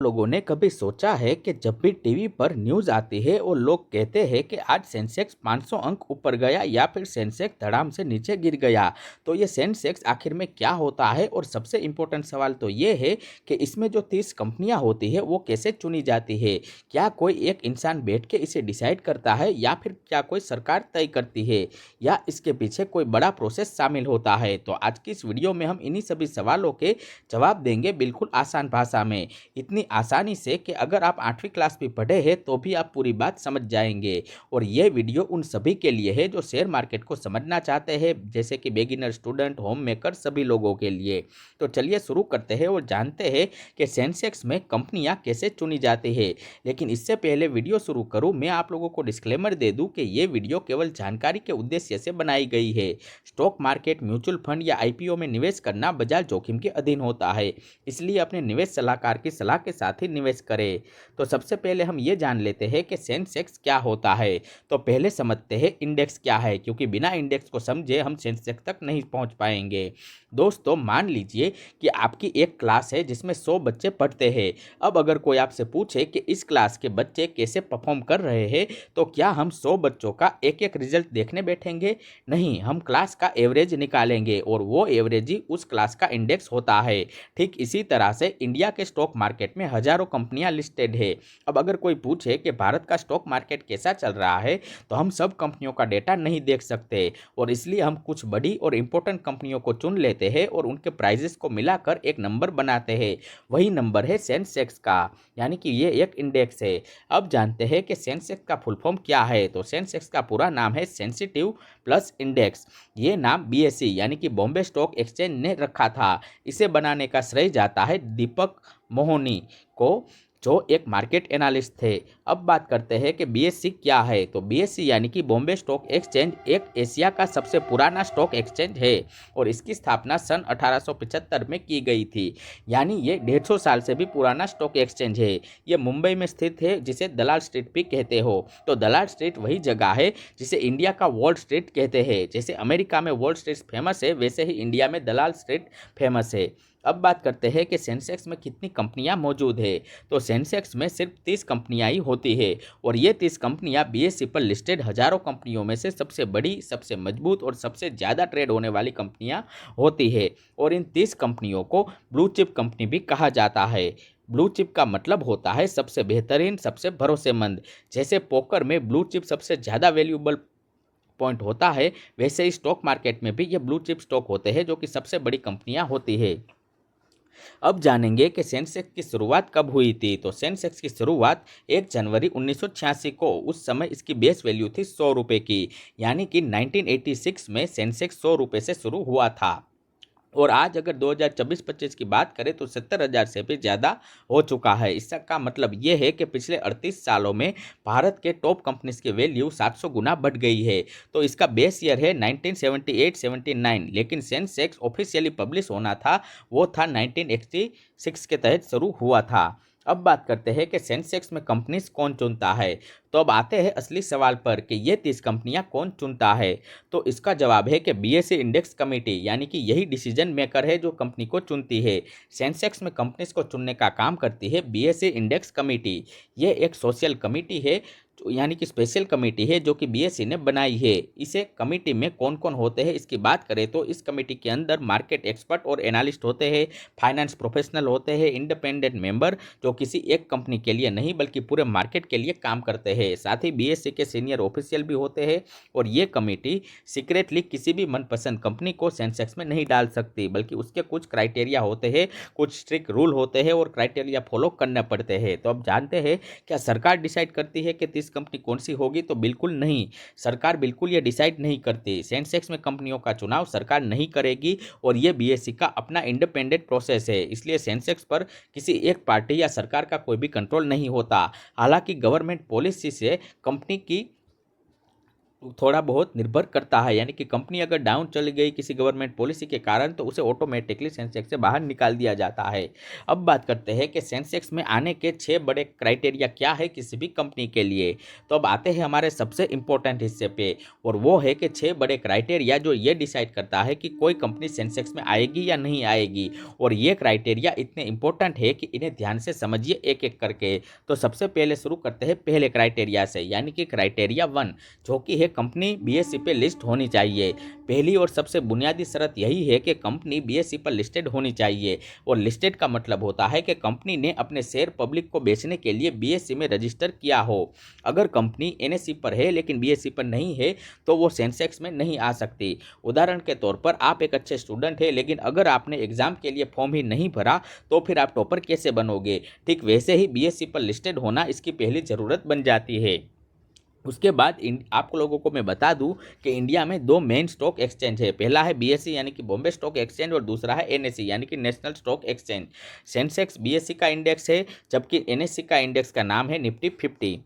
लोगों ने कभी सोचा है कि जब भी टीवी पर न्यूज़ आती है और लोग कहते हैं कि आज सेंसेक्स 500 अंक ऊपर गया या फिर सेंसेक्स धड़ाम से नीचे गिर गया, तो ये सेंसेक्स आखिर में क्या होता है। और सबसे इम्पोर्टेंट सवाल तो ये है कि इसमें जो 30 कंपनियां होती है वो कैसे चुनी जाती है। क्या कोई एक इंसान बैठ के इसे डिसाइड करता है या फिर क्या कोई सरकार तय करती है या इसके पीछे कोई बड़ा प्रोसेस शामिल होता है। तो आज की इस वीडियो में हम इन्हीं सभी सवालों के जवाब देंगे बिल्कुल आसान भाषा में, इतनी आसानी से कि अगर आप 8वीं क्लास भी पढ़े हैं तो भी आप पूरी बात समझ जाएंगे। और ये वीडियो उन सभी के लिए है जो शेयर मार्केट को समझना चाहते हैं, जैसे कि बिगिनर, स्टूडेंट, होम मेकर, सभी लोगों के लिए। तो चलिए शुरू करते हैं और जानते हैं कि सेंसेक्स में कंपनियां कैसे चुनी जाती है। लेकिन इससे पहले वीडियो शुरू करूं, मैं आप लोगों को डिस्क्लेमर दे दूं कि ये वीडियो केवल जानकारी के उद्देश्य से बनाई गई है। स्टॉक मार्केट, म्यूचुअल फंड या आईपीओ में निवेश करना बाजार जोखिम के अधीन होता है, इसलिए अपने निवेश सलाहकार की सलाह के साथ ही निवेश करें। तो सबसे पहले हम ये जान लेते हैं कि सेंसेक्स क्या होता है। तो पहले समझते हैं इंडेक्स क्या है, क्योंकि बिना इंडेक्स को समझे हम सेंसेक्स तक नहीं पहुंच पाएंगे। दोस्तों, मान लीजिए कि आपकी एक क्लास है जिसमें 100 बच्चे पढ़ते हैं। अब अगर कोई आपसे पूछे कि इस क्लास के बच्चे कैसे परफॉर्म कर रहे हैं, तो क्या हम 100 बच्चों का एक एक रिजल्ट देखने बैठेंगे? नहीं, हम क्लास का एवरेज निकालेंगे और वो एवरेज ही उस क्लास का इंडेक्स होता है। ठीक इसी तरह से इंडिया के स्टॉक मार्केट में हजारों कंपनियां लिस्टेड है। अब अगर कोई पूछे कि भारत का स्टॉक मार्केट कैसा चल रहा है, तो हम सब कंपनियों का डेटा नहीं देख सकते और इसलिए हम कुछ बड़ी और इंपॉर्टेंट कंपनियों को चुन लेते हैं और उनके प्राइजेस को मिलाकर एक नंबर बनाते हैं। वही नंबर है सेंसेक्स का, यानी कि ये एक इंडेक्स है। अब जानते हैं कि सेंसेक्स का फुल फॉर्म क्या है। तो सेंसेक्स का पूरा नाम है सेंसिटिव प्लस इंडेक्स। ये नाम बीएसई यानी कि बॉम्बे स्टॉक एक्सचेंज ने रखा था। इसे बनाने का श्रेय जाता है दीपक मोहनी को, जो एक मार्केट एनालिस्ट थे। अब बात करते हैं कि बीएसई क्या है। तो बीएसई यानी कि बॉम्बे स्टॉक एक्सचेंज एक एशिया का सबसे पुराना स्टॉक एक्सचेंज है और इसकी स्थापना सन 1875 में की गई थी। यानी ये 150 साल से भी पुराना स्टॉक एक्सचेंज है। ये मुंबई में स्थित है, जिसे दलाल स्ट्रीट भी कहते हो। तो दलाल स्ट्रीट वही जगह है जिसे इंडिया का वॉल स्ट्रीट कहते हैं। जैसे अमेरिका में वॉल स्ट्रीट फेमस है, वैसे ही इंडिया में दलाल स्ट्रीट फेमस है। अब बात करते हैं कि सेंसेक्स में कितनी कंपनियां मौजूद है। तो सेंसेक्स में सिर्फ 30 कंपनियां ही होती है और ये 30 कंपनियां बीएसई पर लिस्टेड हजारों कंपनियों में से सबसे बड़ी, सबसे मजबूत और सबसे ज़्यादा ट्रेड होने वाली कंपनियां होती है। और इन 30 कंपनियों को ब्लू चिप कंपनी भी कहा जाता है। ब्लू चिप का मतलब होता है सबसे बेहतरीन, सबसे भरोसेमंद। जैसे पोकर में ब्लू चिप सबसे ज़्यादा वैल्यूएबल पॉइंट होता है, वैसे ही स्टॉक मार्केट में भी ये ब्लू चिप स्टॉक होते हैं जो कि सबसे बड़ी कंपनियां होती है। अब जानेंगे कि सेंसेक्स की शुरुआत कब हुई थी। तो सेंसेक्स की शुरुआत 1 जनवरी 1986 को, उस समय इसकी बेस वैल्यू थी 100 रुपये की। यानी कि 1986 में सेंसेक्स 100 रुपये से शुरू हुआ था और आज अगर 2024-25 की बात करें तो 70,000 से भी ज़्यादा हो चुका है। इसका मतलब ये है कि पिछले 38 सालों में भारत के टॉप कंपनीज की वैल्यू 700 गुना बढ़ गई है। तो इसका बेस ईयर है 1978-79, लेकिन सेंसेक्स ऑफिशियली पब्लिश होना था वो था 1986 के तहत शुरू हुआ था। अब बात करते हैं कि सेंसेक्स में कंपनीज कौन चुनता है। तो अब आते हैं असली सवाल पर कि ये 30 कंपनियां कौन चुनता है। तो इसका जवाब है कि बीएसई इंडेक्स कमेटी, यानी कि यही डिसीजन मेकर है जो कंपनी को चुनती है। सेंसेक्स में कंपनीज को चुनने का काम करती है बीएसई इंडेक्स कमेटी। ये एक सोशल कमेटी है, यानी कि स्पेशल कमेटी है जो कि बीएसई ने बनाई है। इसे कमेटी में कौन कौन होते हैं इसकी बात करें तो इस कमेटी के अंदर मार्केट एक्सपर्ट और एनालिस्ट होते हैं, फाइनेंस प्रोफेशनल होते हैं, इंडिपेंडेंट मेंबर जो किसी एक कंपनी के लिए नहीं बल्कि पूरे मार्केट के लिए काम करते हैं, साथ ही बीएसई के सीनियर ऑफिशियल भी होते हैं। और ये कमेटी सीक्रेटली किसी भी मनपसंद कंपनी को सेंसेक्स में नहीं डाल सकती, बल्कि उसके कुछ क्राइटेरिया होते हैं, कुछ स्ट्रिक्ट रूल होते हैं और क्राइटेरिया फॉलो करने पड़ते हैं। तो अब जानते हैं क्या सरकार डिसाइड करती है कि 30 कंपनी कौन सी होगी? तो बिल्कुल नहीं, सरकार बिल्कुल ये डिसाइड नहीं करती। सेंसेक्स में कंपनियों का चुनाव सरकार नहीं करेगी और ये बीएसई का अपना इंडिपेंडेंट प्रोसेस है, इसलिए सेंसेक्स पर किसी एक पार्टी या सरकार का कोई भी कंट्रोल नहीं होता। हालांकि गवर्नमेंट पॉलिसी से कंपनी की थोड़ा बहुत निर्भर करता है, यानी कि कंपनी अगर डाउन चली गई किसी गवर्नमेंट पॉलिसी के कारण तो उसे ऑटोमेटिकली सेंसेक्स से बाहर निकाल दिया जाता है। अब बात करते हैं कि सेंसेक्स में आने के 6 बड़े क्राइटेरिया क्या है किसी भी कंपनी के लिए। तो अब आते हैं हमारे सबसे इंपॉर्टेंट हिस्से पे, और वो है कि 6 बड़े क्राइटेरिया जो ये डिसाइड करता है कि कोई कंपनी सेंसेक्स में आएगी या नहीं आएगी। और ये क्राइटेरिया इतने इंपॉर्टेंट है कि इन्हें ध्यान से समझिए एक एक करके। तो सबसे पहले शुरू करते हैं पहले क्राइटेरिया से, यानी कि क्राइटेरिया 1, जो कि है कंपनी बीएसई पे लिस्ट होनी चाहिए। पहली और सबसे बुनियादी शर्त यही है कि कंपनी बीएसई पर लिस्टेड होनी चाहिए। और लिस्टेड का मतलब होता है कि कंपनी ने अपने शेयर पब्लिक को बेचने के लिए बीएसई में रजिस्टर किया हो। अगर कंपनी एनएसई पर है लेकिन बीएसई पर नहीं है तो वो सेंसेक्स में नहीं आ सकती। उदाहरण के तौर पर आप एक अच्छे स्टूडेंट हैं, लेकिन अगर आपने एग्जाम के लिए फॉर्म ही नहीं भरा तो फिर आप टॉपर कैसे बनोगे। ठीक वैसे ही बीएसई पर लिस्टेड होना इसकी पहली ज़रूरत बन जाती है। उसके बाद आप लोगों को मैं बता दूं कि इंडिया में 2 मेन स्टॉक एक्सचेंज है। पहला है बीएसई यानी कि बॉम्बे स्टॉक एक्सचेंज, और दूसरा है एनएसई यानी कि national stock exchange. Sensex BSE का इंडेक्स है, जबकि एनएसई का इंडेक्स का नाम है निफ्टी 50।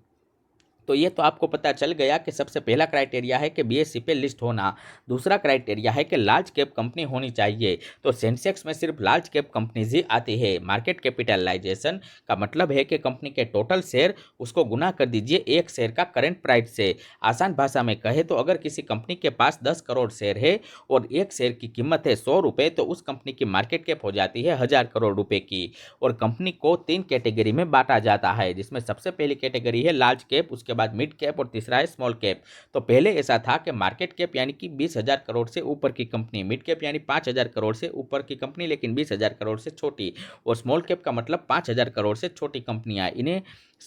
तो ये तो आपको पता चल गया कि सबसे पहला क्राइटेरिया है कि बीएसई पे लिस्ट होना। दूसरा क्राइटेरिया है कि लार्ज कैप कंपनी होनी चाहिए। तो सेंसेक्स में सिर्फ लार्ज कैप कंपनीज ही आती है। मार्केट कैपिटलाइजेशन का मतलब है कि कंपनी के टोटल शेयर उसको गुना कर दीजिए एक शेयर का करंट प्राइस से। आसान भाषा में कहे तो अगर किसी कंपनी के पास 10 करोड़ शेयर है और एक शेयर की कीमत है 100 रुपये, तो उस कंपनी की मार्केट कैप हो जाती है 1000 करोड़ रुपये की। और कंपनी को 3 कैटेगरी में बांटा जाता है, जिसमें सबसे पहली कैटेगरी है लार्ज कैप, उसके बाद मिड कैप और तीसरा है स्मॉल कैप। तो पहले ऐसा था कि मार्केट कैप यानी कि 20,000 करोड़ से ऊपर की कंपनी, मिड कैप यानी 5,000 करोड़ से ऊपर की कंपनी लेकिन 20,000 करोड़ से छोटी, और स्मॉल कैप का मतलब 5,000 करोड़ से छोटी कंपनियां। इन्हें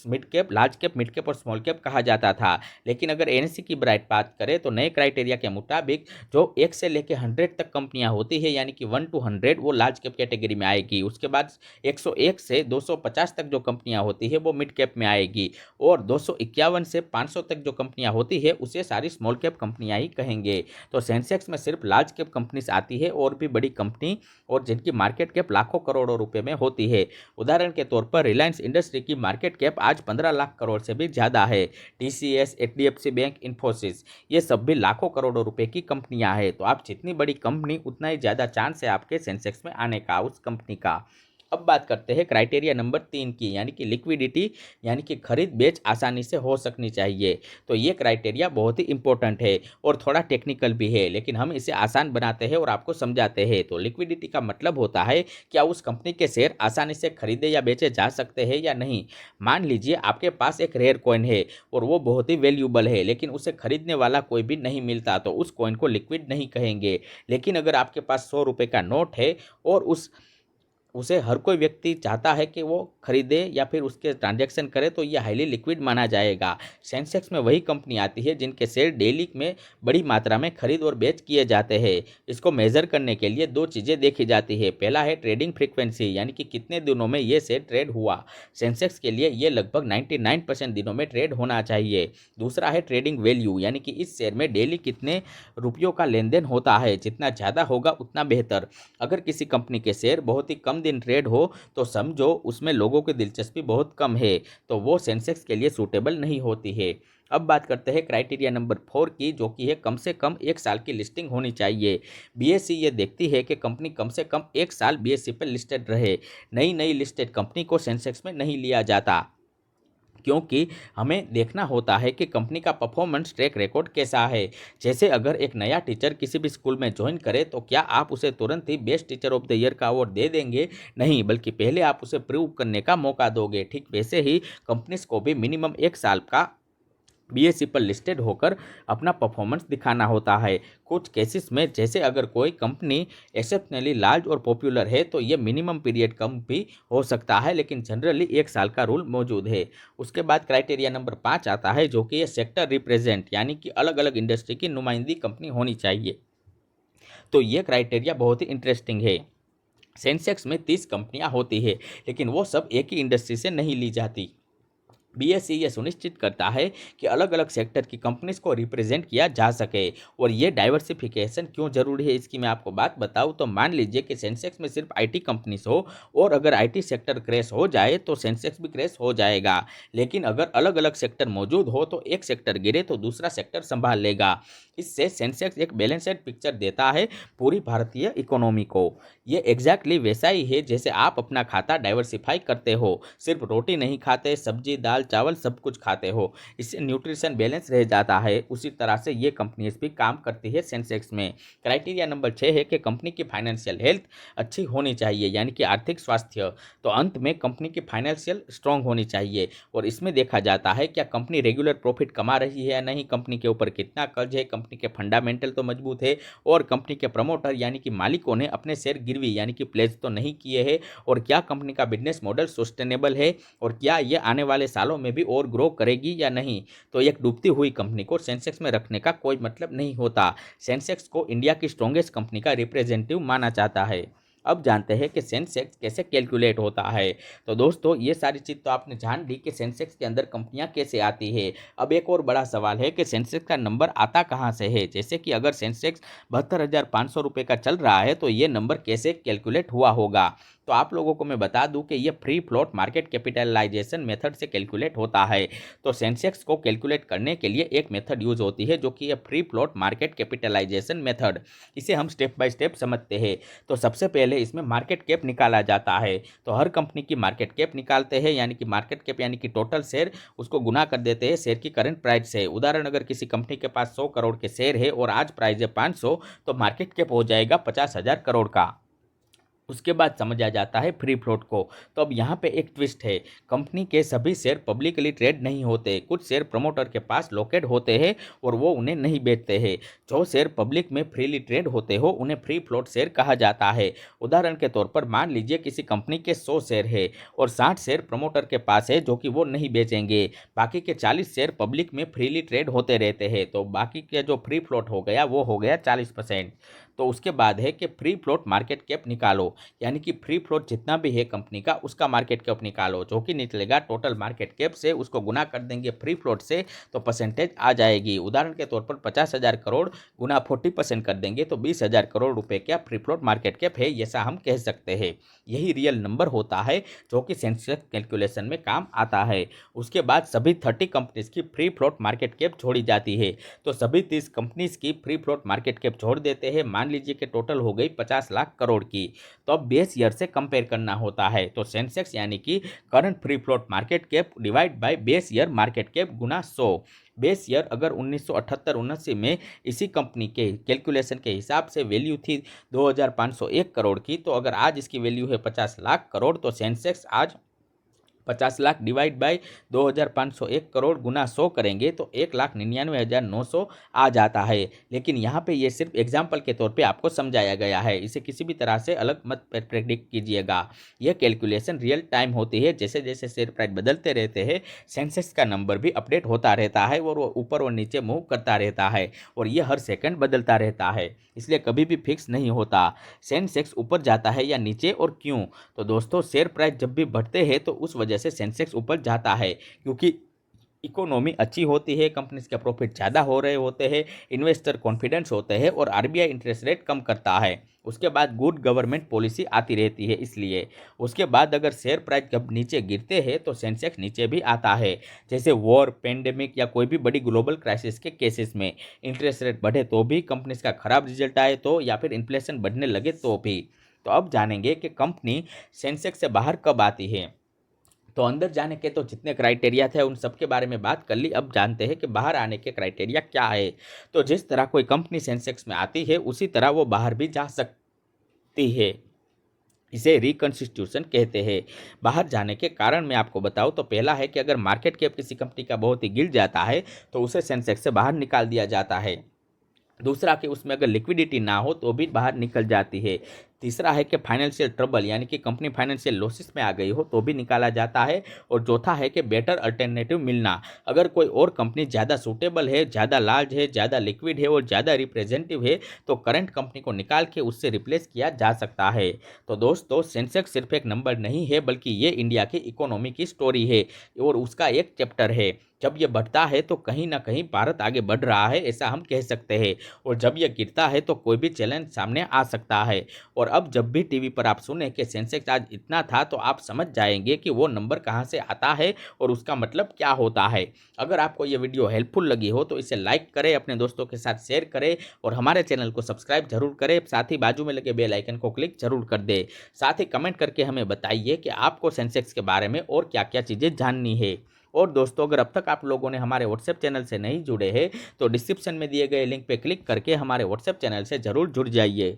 mid cap, large cap, mid cap और स्मॉल कैप कहा जाता था। लेकिन अगर एनएसई की बात करें तो नए क्राइटेरिया के मुताबिक जो 1 से लेकर 100 तक कंपनियां होती है, यानी कि 1 to 100, वो लार्ज कैप कैटेगरी में आएगी। उसके बाद 101 से 250 तक जो कंपनियां होती है वो मिड कैप में आएगी, और 251 से 500 तक जो कंपनियां होती है उसे सारी स्मॉल कैप कंपनियां ही कहेंगे। तो सेंसेक्स में सिर्फ लार्ज कैप कंपनीज आती है और भी बड़ी कंपनी, और जिनकी मार्केट कैप लाखों करोड़ों रुपए में होती है। उदाहरण के तौर पर रिलायंस इंडस्ट्री की मार्केट कैप आज 15 लाख करोड़ से भी ज़्यादा है। टीसीएस, एचडीएफसी बैंक, इन्फोसिस, ये सब भी लाखों करोड़ों रुपए की कंपनियां हैं। तो आप जितनी बड़ी कंपनी उतना ही ज़्यादा चांस है आपके सेंसेक्स में आने का उस कंपनी का। अब बात करते हैं क्राइटेरिया नंबर 3 की, यानी कि लिक्विडिटी, यानी कि खरीद बेच आसानी से हो सकनी चाहिए। तो ये क्राइटेरिया बहुत ही इंपॉर्टेंट है और थोड़ा टेक्निकल भी है, लेकिन हम इसे आसान बनाते हैं और आपको समझाते हैं। तो लिक्विडिटी का मतलब होता है क्या उस कंपनी के शेयर आसानी से खरीदे या बेचे जा सकते हैं या नहीं। मान लीजिए आपके पास एक रेयर कॉइन है और वो बहुत ही वैल्यूबल है, लेकिन उसे खरीदने वाला कोई भी नहीं मिलता, तो उस कॉइन को लिक्विड नहीं कहेंगे। लेकिन अगर आपके पास 100 रुपये का नोट है और उसे हर कोई व्यक्ति चाहता है कि वो खरीदे या फिर उसके ट्रांजैक्शन करे, तो ये हाईली लिक्विड माना जाएगा। सेंसेक्स में वही कंपनी आती है जिनके शेयर डेली में बड़ी मात्रा में खरीद और बेच किए जाते हैं। इसको मेजर करने के लिए 2 चीज़ें देखी जाती है। पहला है ट्रेडिंग फ्रीक्वेंसी, यानी कि कितने दिनों में ये शेयर ट्रेड हुआ। सेंसेक्स के लिए ये लगभग 99% दिनों में ट्रेड होना चाहिए। दूसरा है ट्रेडिंग वैल्यू, यानी कि इस शेयर में डेली कितने रुपयों का लेन देन होता है। जितना ज़्यादा होगा उतना बेहतर। अगर किसी कंपनी के शेयर बहुत ही कम दिन ट्रेड हो तो समझो उसमें लोगों की दिलचस्पी बहुत कम है, तो वो सेंसेक्स के लिए सूटेबल नहीं होती है। अब बात करते हैं क्राइटेरिया नंबर 4 की, जो कि है कम से कम 1 साल की लिस्टिंग होनी चाहिए। बीएसई ये देखती है कि कंपनी कम से कम 1 साल बीएसई पर लिस्टेड रहे। नई लिस्टेड कंपनी को सेंसेक्स में नहीं लिया जाता, क्योंकि हमें देखना होता है कि कंपनी का परफॉर्मेंस ट्रैक रिकॉर्ड कैसा है। जैसे अगर एक नया टीचर किसी भी स्कूल में ज्वाइन करे तो क्या आप उसे तुरंत ही best teacher of the year का अवार्ड दे देंगे? नहीं, बल्कि पहले आप उसे प्रूव करने का मौका दोगे। ठीक वैसे ही कंपनीज को भी मिनिमम 1 साल का बीएसई पर लिस्टेड होकर अपना परफॉर्मेंस दिखाना होता है। कुछ केसेस में, जैसे अगर कोई कंपनी एक्सेप्शनली लार्ज और पॉपुलर है, तो ये मिनिमम पीरियड कम भी हो सकता है, लेकिन जनरली 1 साल का रूल मौजूद है। उसके बाद क्राइटेरिया नंबर 5 आता है, जो कि ये सेक्टर रिप्रेजेंट, यानी कि अलग अलग इंडस्ट्री की नुमाइंदी कंपनी होनी चाहिए। तो ये क्राइटेरिया बहुत ही इंटरेस्टिंग है। सेंसेक्स में 30 कंपनियां होती है, लेकिन वो सब एक ही इंडस्ट्री से नहीं ली जाती। बीएसई ये सुनिश्चित करता है कि अलग अलग सेक्टर की कंपनीज को रिप्रेजेंट किया जा सके। और ये डाइवर्सिफिकेशन क्यों जरूरी है इसकी मैं आपको बात बताऊं तो मान लीजिए कि सेंसेक्स में सिर्फ आईटी कंपनीज हो और अगर आईटी सेक्टर क्रैश हो जाए तो सेंसेक्स भी क्रैश हो जाएगा। लेकिन अगर अलग अलग सेक्टर मौजूद हो तो एक सेक्टर गिरे तो दूसरा सेक्टर संभाल लेगा। इससे सेंसेक्स एक बैलेंस्ड पिक्चर देता है पूरी भारतीय इकोनॉमी को। ये एग्जैक्टली वैसा ही है जैसे आप अपना खाता डाइवर्सिफाई करते हो, सिर्फ रोटी नहीं खाते, सब्जी दाल चावल सब कुछ खाते हो, इससे न्यूट्रिशन बैलेंस रह जाता है। उसी तरह से ये कंपनीज भी काम करती है सेंसेक्स में। क्राइटेरिया नंबर 6 है कि कंपनी की फाइनेंशियल हेल्थ अच्छी होनी चाहिए, यानी कि आर्थिक स्वास्थ्य। तो अंत में कंपनी की फाइनेंशियल स्ट्रांग होनी चाहिए और इसमें देखा जाता है क्या कंपनी रेगुलर प्रॉफिट कमा रही है या नहीं, कंपनी के ऊपर कितना कर्ज है, कंपनी के फंडामेंटल तो मजबूत है और कंपनी के प्रमोटर यानी कि मालिकों ने अपने शेयर गिरवी यानी कि प्लेज तो नहीं किए हैं, और क्या कंपनी का बिजनेस मॉडल सस्टेनेबल है और क्या ये आने वाले सालों में भी और ग्रो करेगी या नहीं। तो एक डूबती हुई कंपनी को सेंसेक्स में रखने का कोई मतलब नहीं होता। सेंसेक्स को इंडिया की स्ट्रॉन्गेस्ट कंपनी का रिप्रेजेंटेटिव माना जाता है। अब जानते हैं कि सेंसेक्स कैसे कैलकुलेट होता है। तो दोस्तों ये सारी चीज़ तो आपने जान ली कि सेंसेक्स के अंदर कंपनियां कैसे आती है। अब एक और बड़ा सवाल है कि सेंसेक्स का नंबर आता कहाँ से है। जैसे कि अगर सेंसेक्स 72,500 रुपये का चल रहा है तो ये नंबर कैसे कैलकुलेट हुआ होगा। तो आप लोगों को मैं बता दूं कि ये free float market capitalisation method से कैलकुलेट होता है। तो सेंसेक्स को कैलकुलेट करने के लिए एक मेथड यूज होती है जो कि ये free float market capitalisation method. इसे हम स्टेप बाय स्टेप समझते हैं। तो सबसे पहले इसमें मार्केट कैप निकाला जाता है। तो हर कंपनी की मार्केट कैप निकालते हैं, यानी कि मार्केट कैप यानी कि टोटल शेयर, उसको गुना कर देते हैं शेयर की करंट प्राइस से। उदाहरण अगर किसी कंपनी के पास 100 करोड़ के शेयर है और आज प्राइस है 500, तो मार्केट कैप हो जाएगा 50,000 करोड़ का। उसके बाद समझ आ जाता है फ्री फ्लोट को। तो अब यहाँ पे एक ट्विस्ट है, कंपनी के सभी शेयर पब्लिकली ट्रेड नहीं होते, कुछ शेयर प्रमोटर के पास लोकेट होते हैं और वो उन्हें नहीं बेचते हैं। जो शेयर पब्लिक में फ्रीली ट्रेड होते हो उन्हें फ्री फ्लोट शेयर कहा जाता है। उदाहरण के तौर पर मान लीजिए किसी कंपनी के 100 शेयर है और 60 शेयर प्रमोटर के पास है जो कि वो नहीं बेचेंगे, बाकी के 40 शेयर पब्लिक में फ्रीली ट्रेड होते रहते हैं। तो बाकी के जो फ्री फ्लोट हो गया वो हो गया 40%। तो उसके बाद है कि फ्री फ्लोट मार्केट कैप निकालो, यानी कि फ्री फ्लोट जितना भी है कंपनी का उसका मार्केट कैप निकालो, जो कि निकलेगा टोटल मार्केट कैप से, उसको गुना कर देंगे फ्री फ्लोट से तो परसेंटेज आ जाएगी। उदाहरण के तौर पर 50,000 करोड़ गुना 40% कर देंगे तो 20,000 करोड़ रुपए का फ्री फ्लोट मार्केट कैप है, ऐसा हम कह सकते हैं। यही रियल नंबर होता है जो कि सेंसेक्स कैलकुलेशन में काम आता है। उसके बाद सभी 30 कंपनीज की फ्री फ्लोट मार्केट कैप छोड़ी जाती है। तो सभी 30 कंपनीज की फ्री फ्लोट मार्केट कैप छोड़ देते हैं। मान लीजिए कि टोटल हो गई 50 लाख करोड़ की। तो अब बेस ईयर से कंपेयर करना होता है। तो सेंसेक्स यानी कि current free float market cap divide by base year market cap Guna 100। Base year अगर 1978-79 में इसी कंपनी के कैलकुलेशन के हिसाब से वैल्यू थी 2,501 करोड़ की, तो अगर आज इसकी वैल्यू है 50 लाख करोड़, तो सेंसेक्स आज 50 लाख डिवाइड बाई 2,501 करोड़ गुना 100 करेंगे तो 1,99,900 आ जाता है। लेकिन यहाँ पे ये सिर्फ एग्जाम्पल के तौर पे आपको समझाया गया है, इसे किसी भी तरह से अलग मत प्रेडिक्ट कीजिएगा। यह कैलकुलेशन रियल टाइम होती है, जैसे जैसे शेयर प्राइस बदलते रहते हैं सेंसेक्स का नंबर भी अपडेट होता रहता है और वो ऊपर और नीचे मूव करता रहता है और ये हर सेकंड बदलता रहता है, इसलिए कभी भी फिक्स नहीं होता सेंसेक्स ऊपर जाता है या नीचे और क्यों। तो दोस्तों शेयर प्राइस जब भी बढ़ते हैं तो उस वजह से सेंसेक्स ऊपर जाता है, क्योंकि इकोनॉमी अच्छी होती है, कंपनीज के प्रॉफिट ज़्यादा हो रहे होते हैं, इन्वेस्टर कॉन्फिडेंस होते हैं और आरबीआई इंटरेस्ट रेट कम करता है। उसके बाद गुड गवर्नमेंट पॉलिसी आती रहती है, इसलिए उसके बाद अगर शेयर प्राइस जब नीचे गिरते हैं तो सेंसेक्स नीचे भी आता है। जैसे वॉर, पेंडेमिक या कोई भी बड़ी ग्लोबल क्राइसिस के केसेस में इंटरेस्ट रेट बढ़े तो भी, कंपनीज का खराब रिजल्ट आए तो, या फिर इन्फ्लेशन बढ़ने लगे तो भी। तो अब जानेंगे कि कंपनी सेंसेक्स से बाहर कब आती है। तो अंदर जाने के तो जितने क्राइटेरिया थे उन सब के बारे में बात कर ली। अब जानते हैं कि बाहर आने के क्राइटेरिया क्या है। तो जिस तरह कोई कंपनी सेंसेक्स में आती है उसी तरह वो बाहर भी जा सकती है, इसे रिकंस्टिट्यूशन कहते हैं। बाहर जाने के कारण मैं आपको बताऊं तो पहला है कि अगर मार्केट कैप किसी कंपनी का बहुत ही गिर जाता है तो उसे सेंसेक्स से बाहर निकाल दिया जाता है। दूसरा कि उसमें अगर लिक्विडिटी ना हो तो भी बाहर निकल जाती है। तीसरा है कि फाइनेंशियल ट्रबल यानी कि कंपनी फाइनेंशियल लॉसेस में आ गई हो तो भी निकाला जाता है। और चौथा है कि बेटर अल्टरनेटिव मिलना, अगर कोई और कंपनी ज़्यादा सूटेबल है, ज़्यादा लार्ज है, ज़्यादा लिक्विड है और ज़्यादा रिप्रेजेंटेटिव है तो करंट कंपनी को निकाल के उससे रिप्लेस किया जा सकता है। तो दोस्तों, सेंसेक्स सिर्फ एक नंबर नहीं है बल्कि ये इंडिया की इकोनॉमी की स्टोरी है और उसका एक चैप्टर है। जब ये बढ़ता है तो कहीं ना कहीं भारत आगे बढ़ रहा है, ऐसा हम कह सकते हैं। और जब ये गिरता है तो कोई भी चैलेंज सामने आ सकता है। और अब जब भी टीवी पर आप सुने कि सेंसेक्स आज इतना था तो आप समझ जाएंगे कि वो नंबर कहाँ से आता है और उसका मतलब क्या होता है। अगर आपको ये वीडियो हेल्पफुल लगी हो तो इसे लाइक करें, अपने दोस्तों के साथ शेयर करें और हमारे चैनल को सब्सक्राइब जरूर करें। साथ ही बाजू में लगे बेल आइकन को क्लिक जरूर कर दें। साथ ही कमेंट करके हमें बताइए कि आपको सेंसेक्स के बारे में और क्या क्या चीज़ें जाननी है। और दोस्तों, अगर अब तक आप लोगों ने हमारे व्हाट्सएप चैनल से नहीं जुड़े हैं तो डिस्क्रिप्शन में दिए गए लिंक पे क्लिक करके हमारे व्हाट्सएप चैनल से ज़रूर जुड़ जाइए।